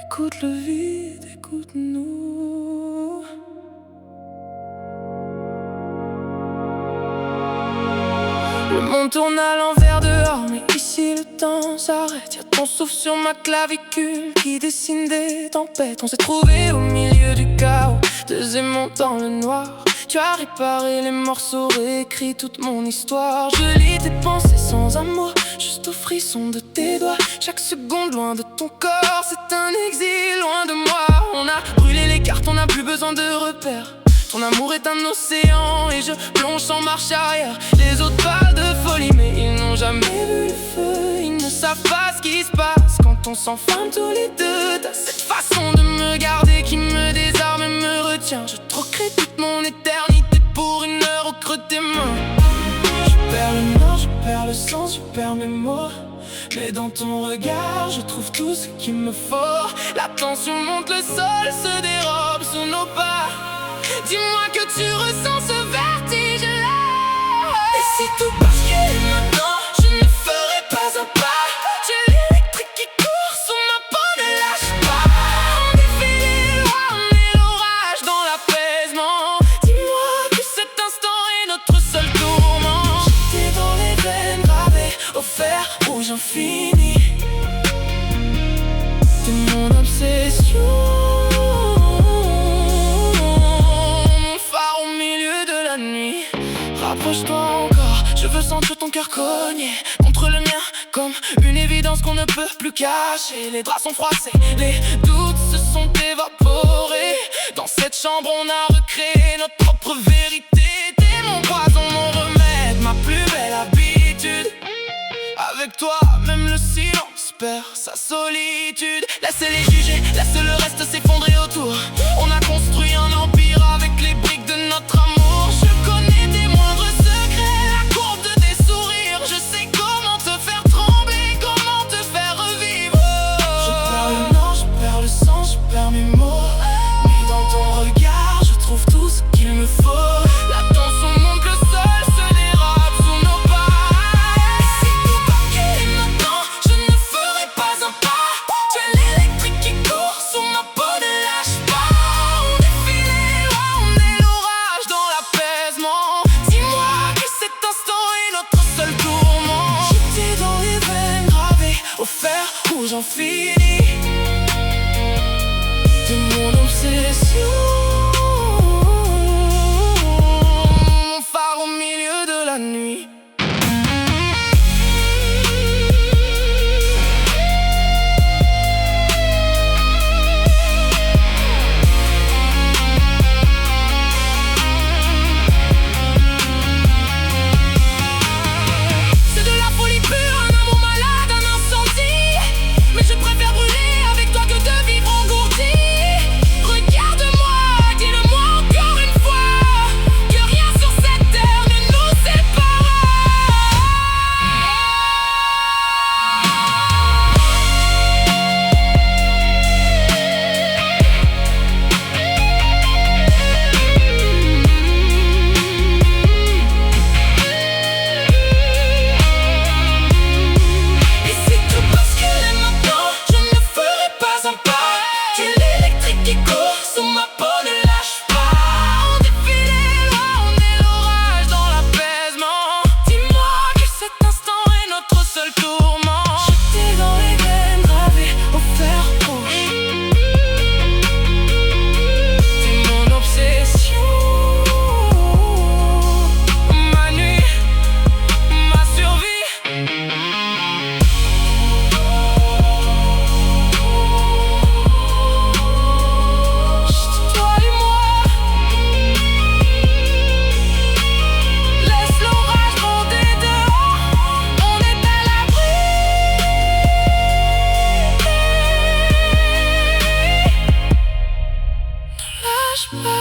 Écoute le vide, écoute-nous. Le monde tourne à l'envers dehors, mais ici le temps s'arrête. Y'a ton souffle sur ma clavicule qui dessine des tempêtes. On s'est trouvés au milieu du chaos, deux aimants dans le noir. Tu as réparé les morceaux, réécrit toute mon histoire. Je lis tes pensées sans amour, juste au frisson de tes doigts. Chaque seconde loin de ton corps, c'est un exil loin de moi. On a brûlé les cartes, on n'a plus besoin de repères. Ton amour est un océan et je plonge sans marche arrière. Les autres parlent de folie mais ils n'ont jamais vu le feu. Ils ne savent pas ce qui se passe quand on s'enferme tous les deux. T'as cette façon de me garder qui me désarme et me retient. Je troquerai toute mon éternité pour une heure au creux de tes mains. Je perds le nord, je perds le sens, je perds mes mots. Mais dans ton regard, je trouve tout ce qu'il me faut. La tension monte, le sol se dérobe sous nos pas. Dis-moi que tu ressens ce vertige-là. Et si tout bascule maintenant, je ne ferai pas un pas. J'ai l'électrique qui court sous ma peau, ne lâche pas. On défile les lois, on est l'orage dans l'apaisement. Dis-moi que cet instant est notre seul tourment. J'étais dans les veines gravées au fer rouge infini. T'es mon obsession. Rapproche-toi encore, je veux sentir ton cœur cogner contre le mien comme une évidence qu'on ne peut plus cacher. Les draps sont froissés, les doutes se sont évaporés. Dans cette chambre on a recréé notre propre vérité. T'es mon poison, mon remède, ma plus belle habitude. Avec toi, même le silence perd sa solitude. Laissez-les juger, laisse le reste s'effondrer autour. On a construit un empire avec les briques de notre amour. Je connais tes moindres secrets, la courbe de tes sourires. Je sais comment te faire trembler, comment te faire revivre. Je perds le nord, je perds le sens, je perds mes mots. Mais dans ton regard, je trouve tout ce qu'il me faut. La tension monte, le sol se dérobe sous nos pas. Et si tout bascule maintenant, je ne ferai pas un pas. Tu es l'électrique qui court sous ma peau, ne lâche pas. On défile les lois, on est l'orage dans l'apaisement. Dis-moi que cet instant est notre seul tourment. J'étais dans les veines gravées au fer rouge infini. T'es mon obsession, mon phare au milieu de la nuit. C'est de la folie pure, un amour malade, un incendie. Mais je préfère brûler avec toi que de vivre engourdi. Regarde-moi, dis-le-moi encore une fois, que rien sur cette terre ne nous sépare. Et si tout bascule maintenant, je ne ferai pas un pas. Tu es l'électrique qui court sous ma peau, ne lâche pas. On défile les lois, on est l'orage dans l'apaisement. Dis-moi que cet instant est notre seul tourment. J'étais dans les veines gravées au fer rouge. T'es mon obsession, ma nuit, ma survie. Juste toi et moi. Laisse l'orage monter dehors, on est à l'abri. Ne lâche pas.